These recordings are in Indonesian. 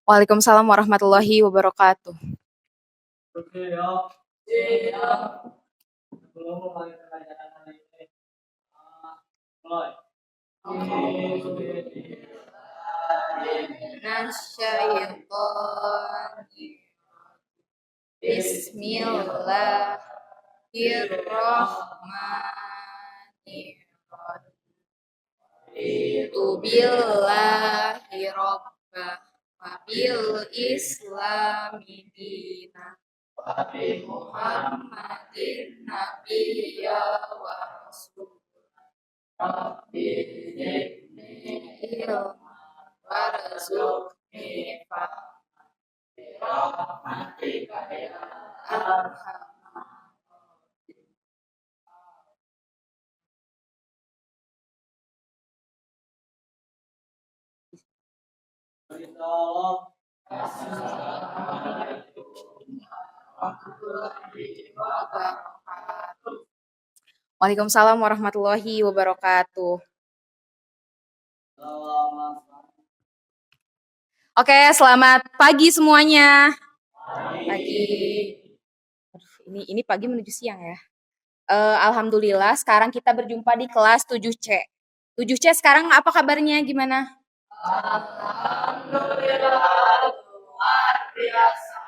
Waalaikumsalam warahmatullahi wabarakatuh. Oke ya. Iya. Belum mulai pertanyaan hari ini. Mulai. Bismillahirrahmanirrahim. Billahi rabbah wa bil islami dina wa bi Muhammadin nabiyya wa rasul. Rabbi zidni ilma warzuqni fahma bi rahmatika ya arhamar. Insyaallah. Assalamualaikum warahmatullahi wabarakatuh. Waalaikumsalam warahmatullahi wabarakatuh. Selamat Oke, selamat pagi semuanya. Pagi. Ini pagi menuju siang ya. Alhamdulillah sekarang kita berjumpa di kelas 7C. 7C sekarang apa kabarnya, gimana? Alhamdulillah, luar biasa.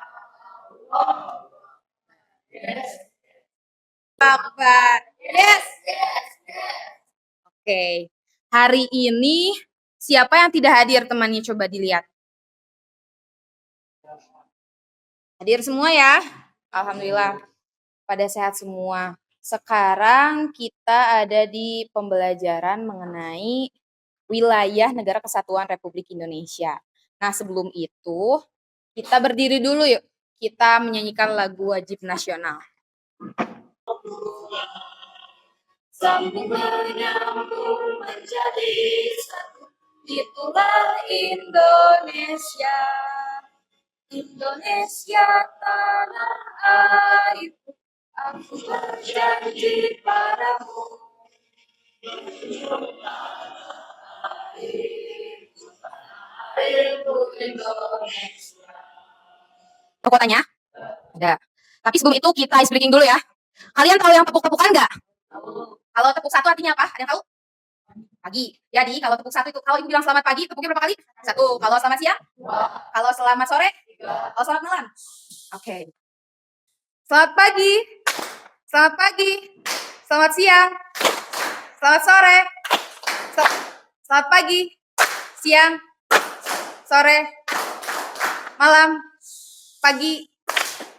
Yes. Kabar. Yes. Oke. Hari ini siapa yang tidak hadir temannya, coba dilihat. Hadir semua ya. Alhamdulillah pada sehat semua. Sekarang kita ada di pembelajaran mengenai wilayah Negara Kesatuan Republik Indonesia. Nah, sebelum itu kita berdiri dulu yuk. Kita menyanyikan lagu wajib nasional. Sambung menyambung menjadi satu. Itulah Indonesia. Indonesia tanah airku. Aku berjanji padamu. Airku Indonesia. Tahu kotanya? Ada. Tapi sebelum itu kita ice breaking dulu ya. Kalian tahu yang tepuk-tepukan nggak? Kalau tepuk satu artinya apa? Ada yang tahu? Pagi. Jadi kalau tepuk satu itu, kalau ibu bilang selamat pagi, tepuknya berapa kali? Satu. Kalau selamat siang? Kalau selamat sore? Kalau selamat malam? Oke. Selamat pagi. Selamat pagi. Selamat siang. Selamat sore. Selamat pagi. Siang. Sore. Malam. Pagi.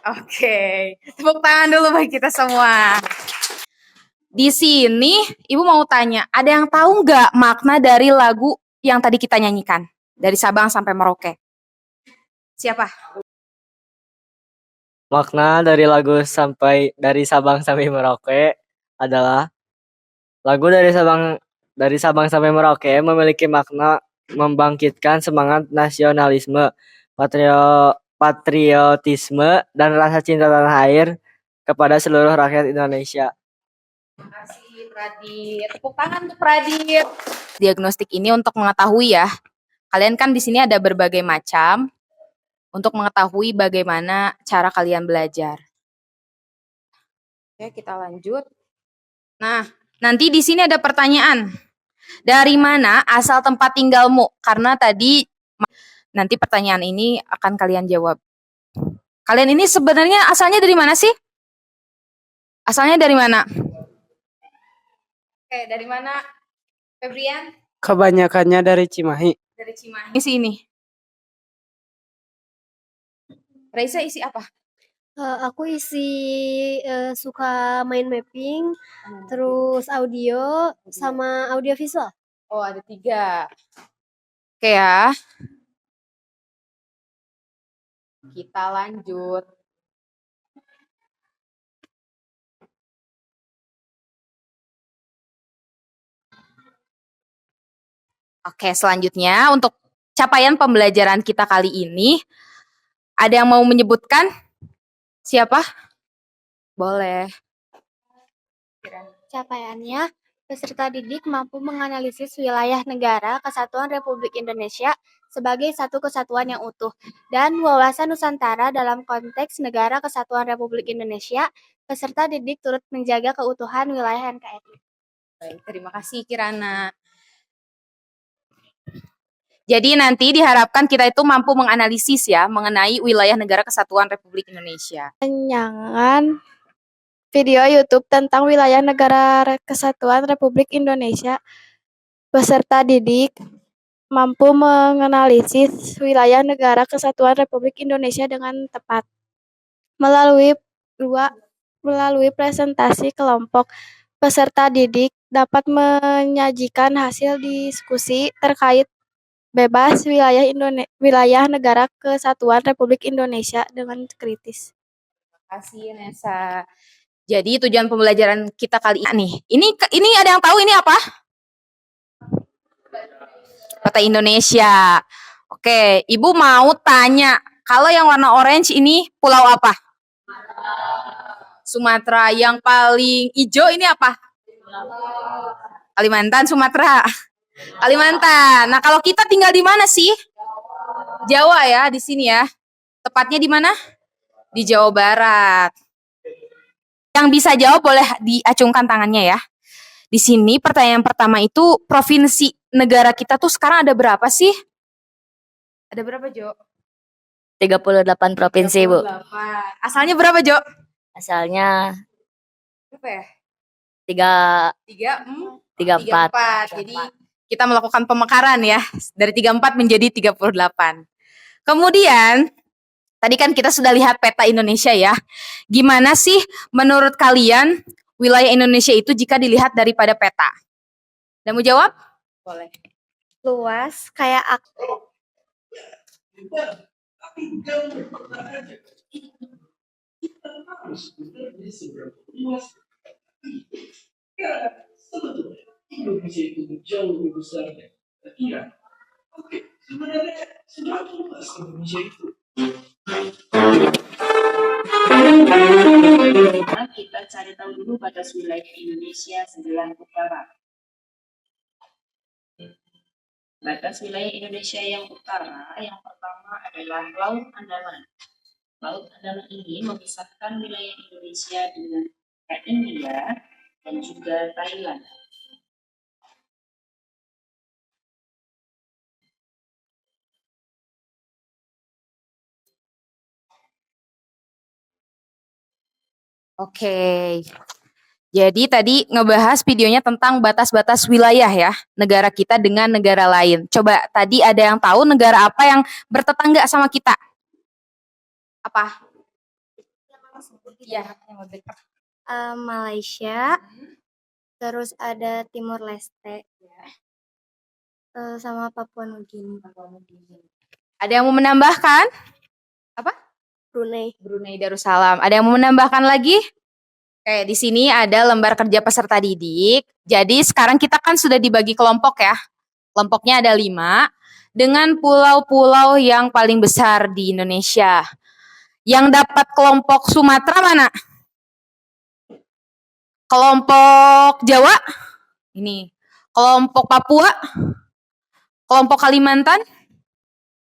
Oke. Tepuk tangan dulu bagi kita semua. Di sini, Ibu mau tanya, ada yang tahu nggak makna dari lagu yang tadi kita nyanyikan? Dari Sabang sampai Merauke. Siapa? Makna dari lagu dari Sabang sampai Merauke adalah lagu dari Sabang sampai Merauke memiliki makna membangkitkan semangat nasionalisme, patriotisme dan rasa cinta tanah air kepada seluruh rakyat Indonesia. Terima kasih Pradit. Tepuk tangan untuk Pradit. Diagnostik ini untuk mengetahui ya. Kalian kan di sini ada berbagai macam untuk mengetahui bagaimana cara kalian belajar. Oke, kita lanjut. Nah, nanti di sini ada pertanyaan. Dari mana asal tempat tinggalmu? Karena tadi nanti pertanyaan ini akan kalian jawab. Kalian ini sebenarnya asalnya dari mana sih? Asalnya dari mana? Oke, dari mana? Febrian? Kebanyakannya dari Cimahi. Dari Cimahi. Isi ini. Raisa isi apa? Aku isi suka main mapping, terus audio, sama audio visual. Oh, ada 3. Oke ya. Kita lanjut. Oke, selanjutnya untuk capaian pembelajaran kita kali ini, ada yang mau menyebutkan? Siapa? Boleh. Capaiannya Peserta didik mampu menganalisis wilayah negara kesatuan Republik Indonesia sebagai satu kesatuan yang utuh, dan wawasan Nusantara dalam konteks negara kesatuan Republik Indonesia. Peserta didik turut menjaga keutuhan wilayah NKRI. Baik, terima kasih Kirana. Jadi nanti diharapkan kita itu mampu menganalisis ya mengenai wilayah negara kesatuan Republik Indonesia. Tayangan video YouTube tentang wilayah negara kesatuan Republik Indonesia. Peserta didik mampu menganalisis wilayah negara kesatuan Republik Indonesia dengan tepat. Melalui presentasi kelompok, peserta didik dapat menyajikan hasil diskusi terkait bebas wilayah negara kesatuan Republik Indonesia dengan kritis. Terima kasih Nesa. Jadi tujuan pembelajaran kita kali ini ini ada yang tahu ini apa? Peta Indonesia. Oke, Ibu mau tanya, kalau yang warna orange ini pulau apa? Sumatera. Yang paling hijau ini apa? Kalimantan, Sumatera. Kalimantan. Nah, kalau kita tinggal di mana sih? Jawa ya, di sini ya. Tepatnya di mana? Di Jawa Barat. Yang bisa jawab boleh diacungkan tangannya ya. Di sini pertanyaan pertama itu provinsi negara kita tuh sekarang ada berapa sih? Ada berapa, Jo? 38 provinsi, Bu. 38. Asalnya berapa, Jo? Asalnya Berapa ya? 34. 34. Jadi kita melakukan pemekaran ya. Dari 34 menjadi 38. Kemudian, tadi kan kita sudah lihat peta Indonesia ya. Gimana sih menurut kalian wilayah Indonesia itu jika dilihat daripada peta? Dan mau jawab? Boleh. Luas kayak Indonesia itu jauh lebih besar dari kita kira. Oke, sebenarnya seberapa luas Indonesia itu? Kita cari tahu dulu batas wilayah Indonesia sebelah utara. Batas wilayah Indonesia yang utara yang pertama adalah Laut Andaman. Laut Andaman ini memisahkan wilayah Indonesia dengan India dan juga Thailand. Oke. Jadi tadi ngebahas videonya tentang batas-batas wilayah ya, negara kita dengan negara lain. Coba tadi ada yang tahu negara apa yang bertetangga sama kita? Apa? Iya, yang lebih dekat. Malaysia, terus ada Timor Leste, sama Papua Nugini. Ada yang mau menambahkan? Brunei. Brunei Darussalam. Ada yang mau menambahkan lagi? Oke, di sini ada lembar kerja peserta didik. Jadi sekarang kita kan sudah dibagi kelompok ya. Kelompoknya ada 5 dengan pulau-pulau yang paling besar di Indonesia. Yang dapat kelompok Sumatera mana? Kelompok Jawa? Ini. Kelompok Papua? Kelompok Kalimantan?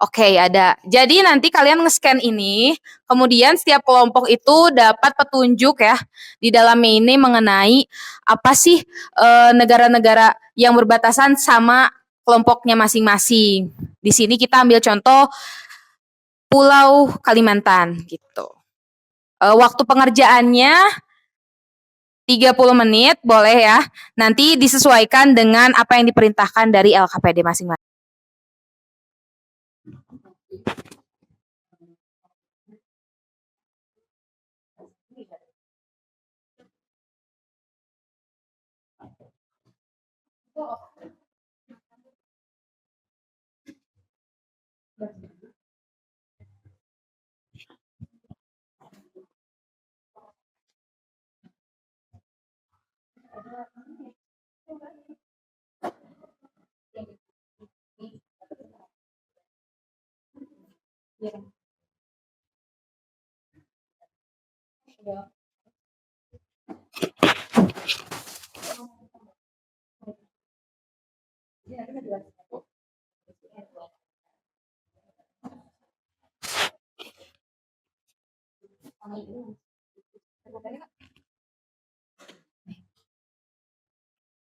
Oke, ada. Jadi nanti kalian nge-scan ini, kemudian setiap kelompok itu dapat petunjuk ya di dalamnya ini mengenai apa sih negara-negara yang berbatasan sama kelompoknya masing-masing. Di sini kita ambil contoh Pulau Kalimantan gitu. Waktu pengerjaannya 30 menit boleh ya. Nanti disesuaikan dengan apa yang diperintahkan dari LKPD masing-masing.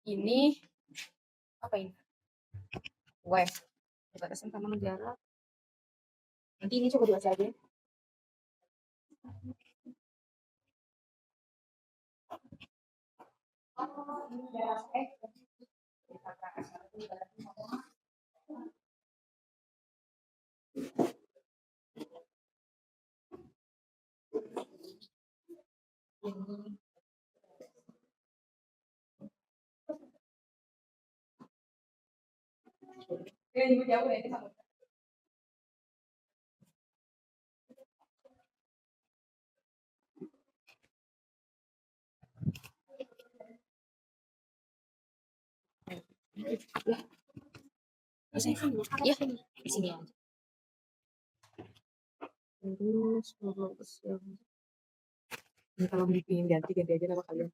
Ini apa ini? Web. Perbatasan sama negara. Nanti ini coba dibaca aja. Iya, di sini aja. Terus ini kalau bikin ganti aja nama kalian.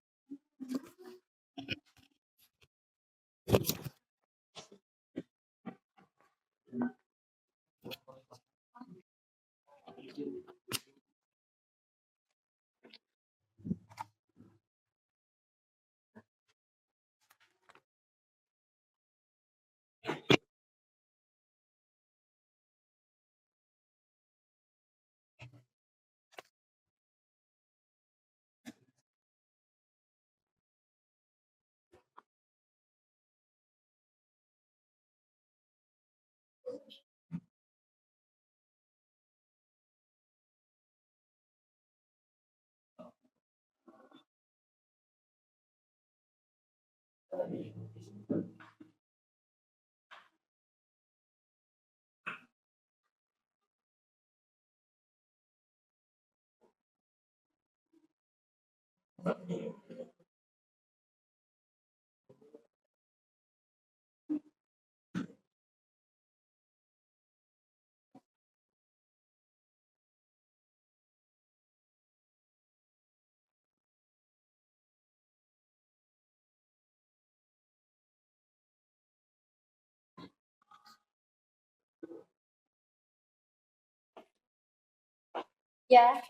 Ya.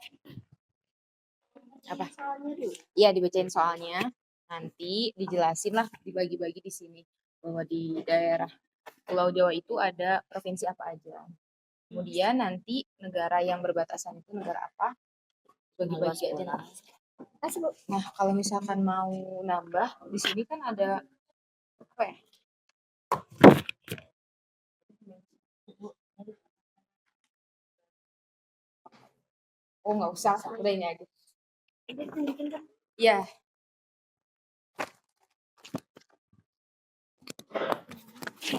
Apa? Iya, dibacain soalnya. Nanti dijelasin lah, dibagi-bagi di sini bahwa di daerah Pulau Jawa itu ada provinsi apa aja. Kemudian nanti negara yang berbatasan itu negara apa? Bagi-bagi aja nanti. Nah, kalau misalkan mau nambah, di sini kan ada apa ya? Oh, nggak usah, udah ini aja. Iya.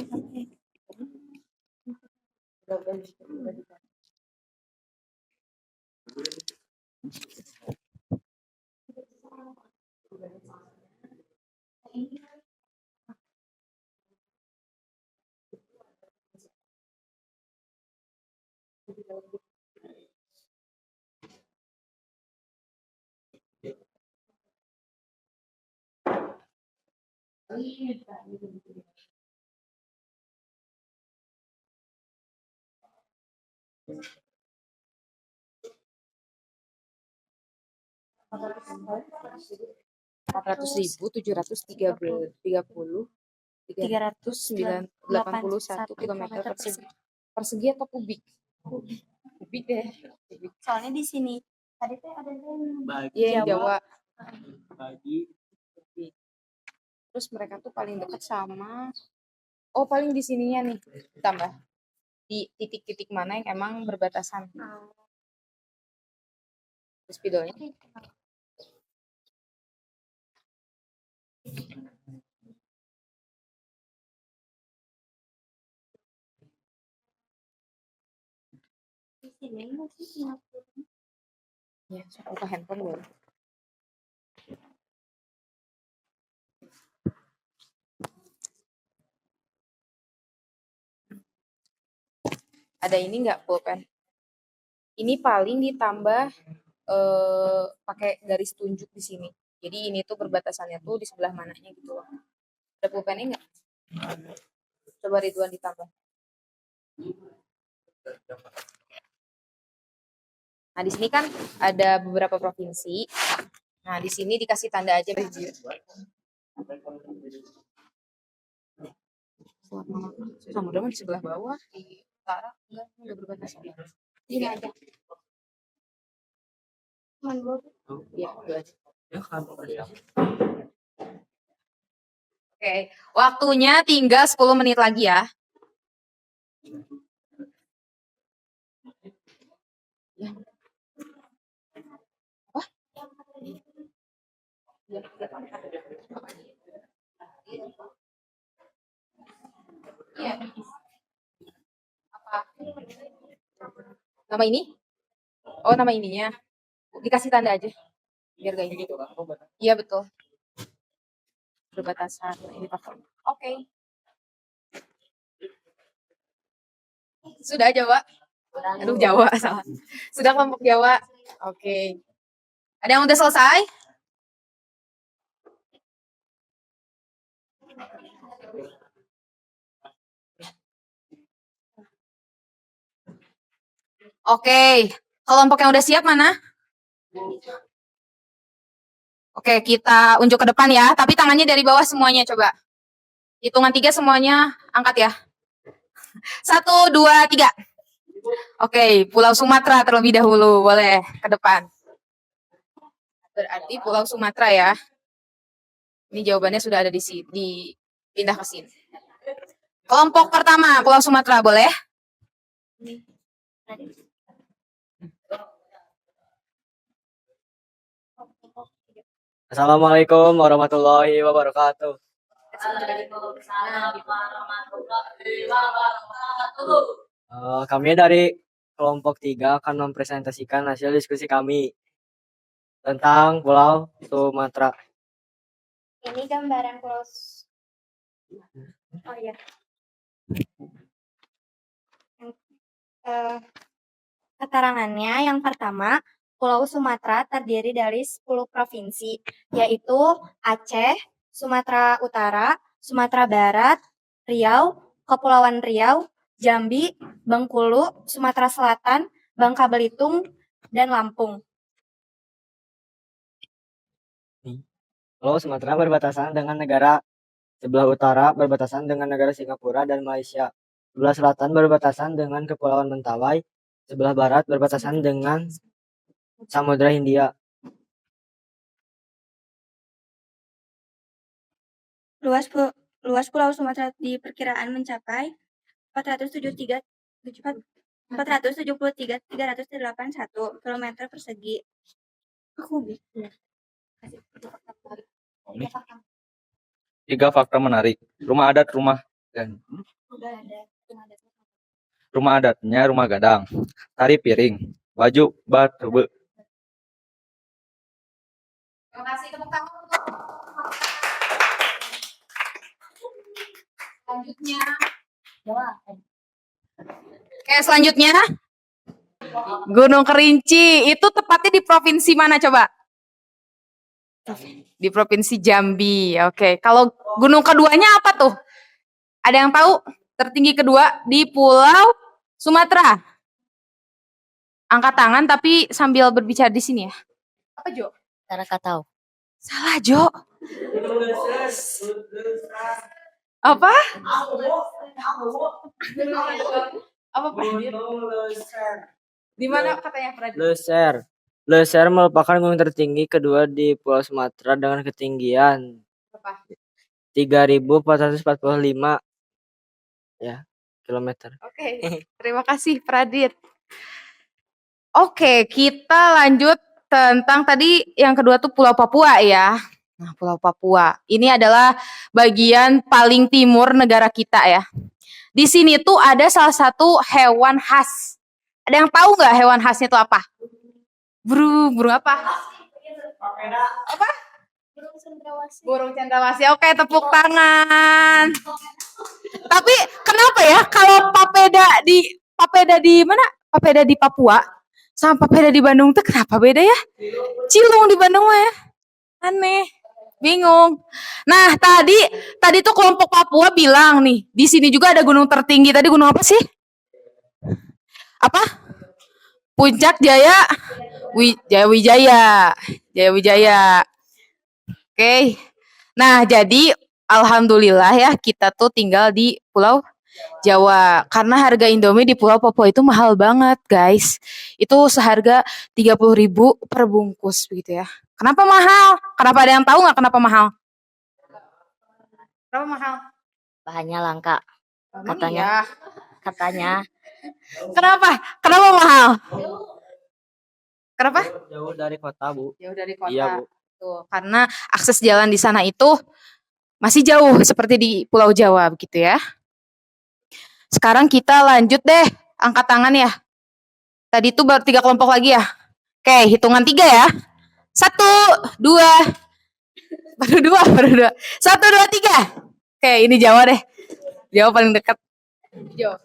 $400.730 kilometer persegi atau kubik? Kubik deh. Kubik. Soalnya di sini tadi tuh ada Iya, Jawa. Bagi Kubik. Terus mereka tuh paling dekat sama paling di sininya nih ditambah di titik-titik mana yang emang berbatasan. Terus spidolnya di sini masih Singapura. ya, saya buka handphone dulu. Ada ini nggak pulpen? Ini paling ditambah pakai garis tunjuk di sini. Jadi ini tuh perbatasannya tuh di sebelah mananya gitu loh. Ada pulpennya nggak? Coba Ridwan ditambah. Nah, di sini kan ada beberapa provinsi. Nah, di sini dikasih tanda aja. Samudra mah di sebelah bawah, di utara enggak berbatasan. Ini aja. Iya, dua aja. Oke, waktunya tinggal 10 menit lagi ya. Apa? Iya. Apa? Nama ini? Oh, nama ininya. Dikasih tanda aja. Biar gak ini. Iya, betul. Berbatasan. Ini pakai. Oke. Sudah Jawa? Aduh, Jawa salah. Sudah kelompok Jawa? Oke. Ada yang udah selesai? Oke. Kelompok yang udah siap mana? Oke, kita unjuk ke depan ya. Tapi tangannya dari bawah semuanya, coba. Hitungan 3 semuanya angkat ya. 1, 2, 3. Oke, Pulau Sumatera terlebih dahulu. Boleh ke depan. Berarti Pulau Sumatera ya. Ini jawabannya sudah ada di sini. Pindah ke sini. Kelompok pertama, Pulau Sumatera, boleh? Assalamualaikum warahmatullahi wabarakatuh. Kami dari kelompok 3 akan mempresentasikan hasil diskusi kami tentang Pulau Sumatera. Ini gambaran pulau. Oh iya. Keterangannya yang pertama, Pulau Sumatera terdiri dari 10 provinsi, yaitu Aceh, Sumatera Utara, Sumatera Barat, Riau, Kepulauan Riau, Jambi, Bengkulu, Sumatera Selatan, Bangka Belitung, dan Lampung. Pulau Sumatera berbatasan dengan negara sebelah utara berbatasan dengan negara Singapura dan Malaysia. Sebelah selatan berbatasan dengan Kepulauan Mentawai. Sebelah barat berbatasan dengan Samudra Hindia. Luas Pulau Sumatera diperkiraan mencapai 473.381 km persegi. Tiga fakta menarik. Rumah adat rumah adatnya rumah gadang, tari piring, baju batu. Terima kasih, tepuk tangan untuk selanjutnya. Oke, selanjutnya Gunung Kerinci. Itu tepatnya di provinsi mana coba? Di Provinsi Jambi. Oke, kalau gunung keduanya apa tuh? Ada yang tahu? Tertinggi kedua di Pulau Sumatera. Angkat tangan tapi sambil berbicara di sini ya. Apa, Jo? Krakatau. Salah, Jo. Apa? Apa, Pradir? Di mana katanya Pradir? Leser merupakan gunung tertinggi kedua di Pulau Sumatera dengan ketinggian Apa? 3.445 ya kilometer. Oke, terima kasih Pradit. Oke, kita lanjut tentang tadi yang kedua tuh Pulau Papua ya. Nah, Pulau Papua. Ini adalah bagian paling timur negara kita ya. Di sini tuh ada salah satu hewan khas. Ada yang tahu nggak hewan khasnya itu apa? Burung apa? Apa? Burung cendrawasih. Oke, tepuk tangan. Tapi kenapa ya kalau papeda di mana? Papeda di Papua sama papeda di Bandung tuh kenapa beda ya? Cilung di Bandung mah ya. Aneh. Bingung. Nah, tadi tuh kelompok Papua bilang nih, di sini juga ada gunung tertinggi. Tadi gunung apa sih? Apa? Puncak Jaya Wijaya. Oke. Nah, jadi alhamdulillah ya kita tuh tinggal di Pulau Jawa. Karena harga Indomie di Pulau Papua itu mahal banget, guys. Itu seharga 30.000 per bungkus begitu ya. Kenapa mahal? Kenapa ada yang tahu nggak kenapa mahal? Kenapa mahal? Bahannya langka. Emang Katanya. iya. Katanya Kenapa? Kenapa mahal? Kenapa? Jauh dari kota, Bu. Jauh dari kota. Iya, Bu. Tuh, karena akses jalan di sana itu masih jauh seperti di Pulau Jawa begitu ya. Sekarang kita lanjut deh, angkat tangan ya. Tadi itu baru 3 kelompok lagi ya. Oke, hitungan 3 ya. 1, 2, baru dua. 1, 2, 3. Oke, ini Jawa deh. Jawa paling dekat. Jawa.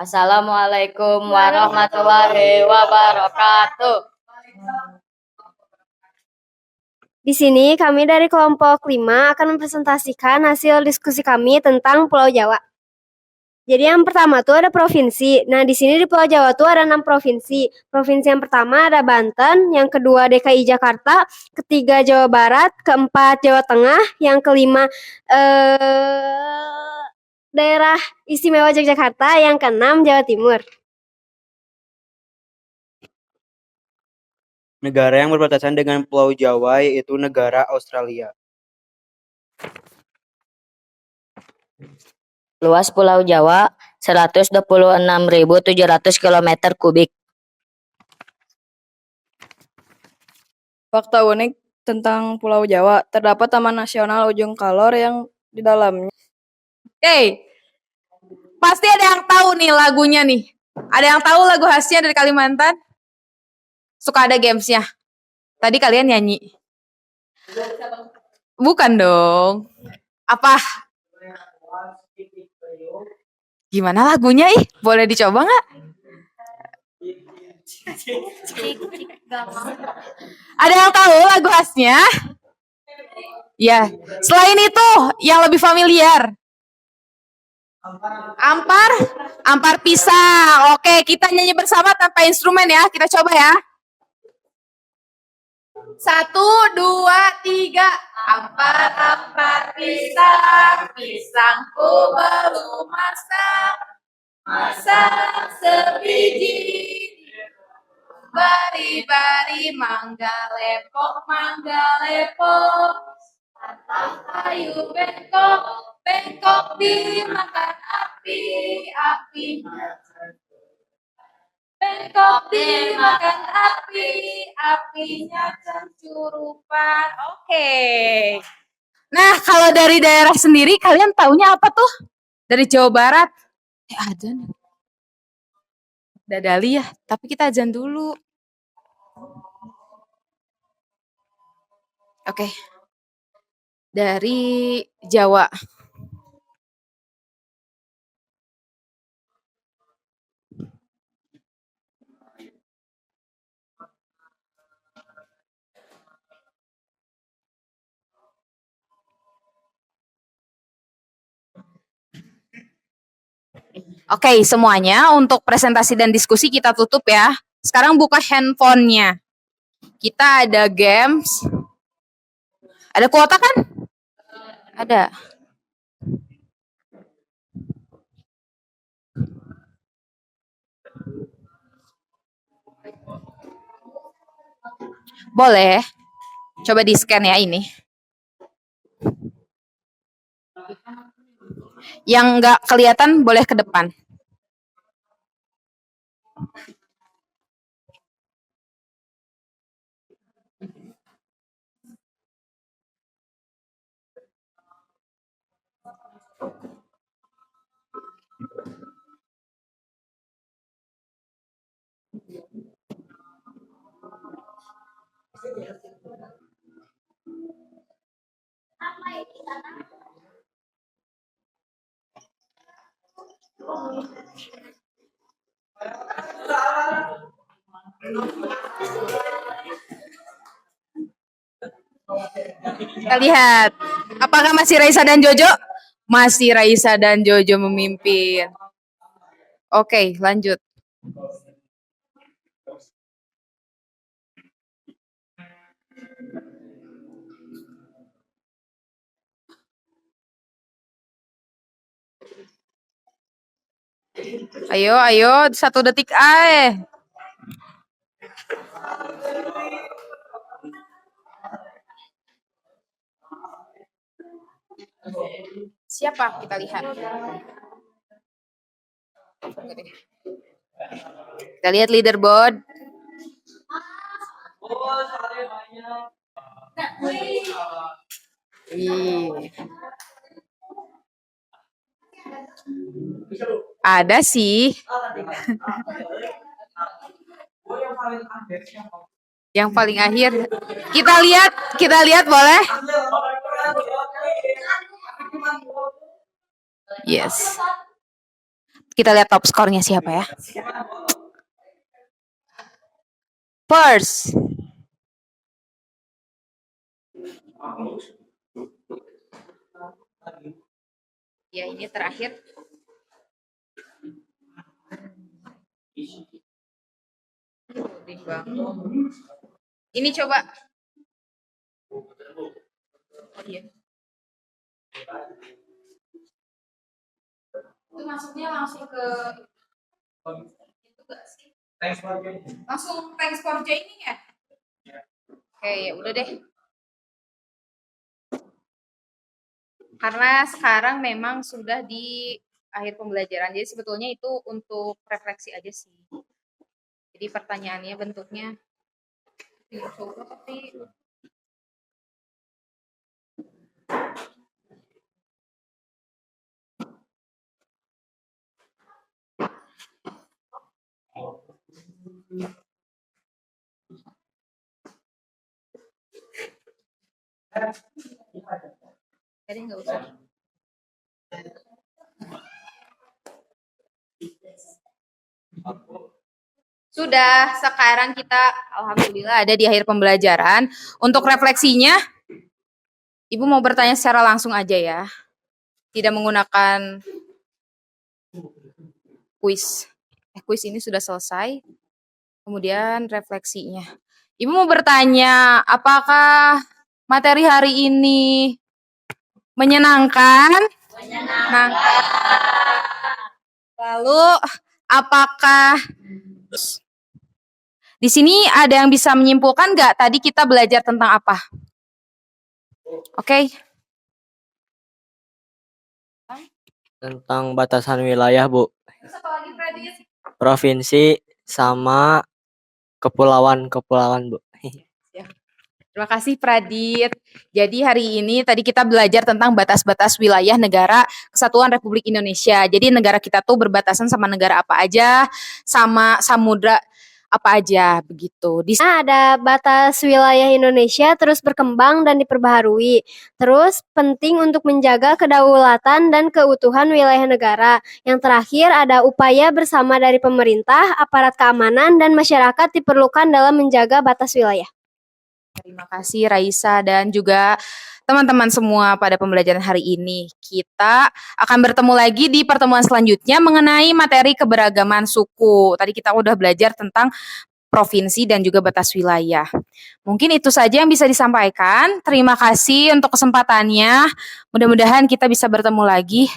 Assalamualaikum warahmatullahi wabarakatuh. Di sini kami dari kelompok 5 akan mempresentasikan hasil diskusi kami tentang Pulau Jawa. Jadi yang pertama tuh ada provinsi. Nah, di sini di Pulau Jawa tuh ada 6 provinsi. Provinsi yang pertama ada Banten, yang kedua DKI Jakarta, ketiga Jawa Barat, keempat Jawa Tengah, yang kelima daerah istimewa Yogyakarta, yang keenam Jawa Timur. Negara yang berbatasan dengan Pulau Jawa yaitu negara Australia. Luas Pulau Jawa 126.700 km3. Fakta unik tentang Pulau Jawa, terdapat Taman Nasional Ujung Kalor yang di dalamnya. Oke. Pasti ada yang tahu nih lagunya nih. Ada yang tahu lagu khasnya dari Kalimantan? Suka ada gamesnya. Tadi kalian nyanyi. Bukan dong. Apa? Gimana lagunya ih? Boleh dicoba nggak? Ada yang tahu lagu khasnya? Ya. Selain itu, yang lebih familiar. Ampar pisang. Oke, kita nyanyi bersama tanpa instrumen ya. Kita coba ya. 1, 2, 3. Ampar pisang, pisangku belum masak. Masak sebiji. Bari-bari mangga lepok. Kayu bengkok dimakan api. Bengkok dimakan api, apinya kecurupan. Oke. Nah, kalau dari daerah sendiri, kalian taunya apa tuh? Dari Jawa Barat? Azan. Dadali ya, tapi kita azan dulu. Oke. Dari Jawa. Oke, semuanya untuk presentasi dan diskusi kita tutup ya. Sekarang buka handphonenya. Kita ada games. Ada kuota kan? Ada. Boleh. Coba di-scan ya ini. Yang nggak kelihatan boleh ke depan. Kita lihat. Apakah masih Raisa dan Jojo? Masih Raisa dan Jojo memimpin. Oke, lanjut. Ayo, ayo, 1 detik ae. Siapa kita lihat? Kita lihat leaderboard. Ih. Ada sih. Yang paling akhir. Kita lihat boleh? Yes. Kita lihat top skornya siapa ya? First. Ya, ini terakhir. Ini coba. Oh iya. Itu masuknya langsung ke itu gak sih? Langsung thanks for joining ya? Oke, ya udah deh. Karena sekarang memang sudah di akhir pembelajaran, jadi sebetulnya itu untuk refleksi aja sih. Jadi pertanyaannya bentuknya coba tapi jadi nggak usah. Sudah, sekarang kita alhamdulillah ada di akhir pembelajaran. Untuk refleksinya, Ibu mau bertanya secara langsung aja ya. Tidak menggunakan kuis. Kuis ini sudah selesai. Kemudian refleksinya. Ibu mau bertanya, apakah materi hari ini menyenangkan? Menyenangkan. Lalu, apakah di sini ada yang bisa menyimpulkan nggak tadi kita belajar tentang apa? Oke. Tentang batasan wilayah, Bu. Terus apa lagi, Pradit? Provinsi sama kepulauan, Bu. Terima kasih, Pradit. Jadi hari ini tadi kita belajar tentang batas-batas wilayah negara Kesatuan Republik Indonesia. Jadi negara kita tuh berbatasan sama negara apa aja, sama samudra apa aja, begitu. Nah, ada batas wilayah Indonesia terus berkembang dan diperbaharui. Terus penting untuk menjaga kedaulatan dan keutuhan wilayah negara. Yang terakhir ada upaya bersama dari pemerintah, aparat keamanan, dan masyarakat diperlukan dalam menjaga batas wilayah. Terima kasih Raisa dan juga teman-teman semua pada pembelajaran hari ini. Kita akan bertemu lagi di pertemuan selanjutnya mengenai materi keberagaman suku. Tadi kita udah belajar tentang provinsi dan juga batas wilayah. Mungkin itu saja yang bisa disampaikan. Terima kasih untuk kesempatannya. Mudah-mudahan kita bisa bertemu lagi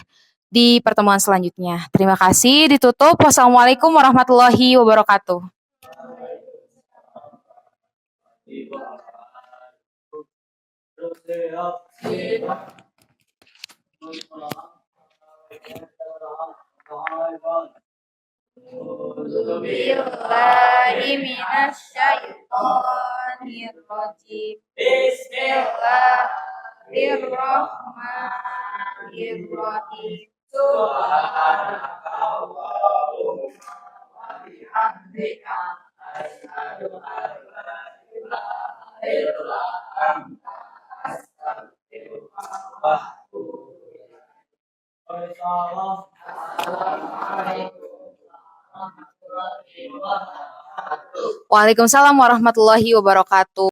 di pertemuan selanjutnya. Terima kasih. Ditutup. Wassalamualaikum warahmatullahi wabarakatuh. Bismillahirrahmanirrahim. Bismillahirrahmanirrahim. Subhanakallahumma wa bihamdika asyhadu an la ilaha illa anta astaghfiruka wa atubu ilaik. Waalaikumsalam warahmatullahi wabarakatuh.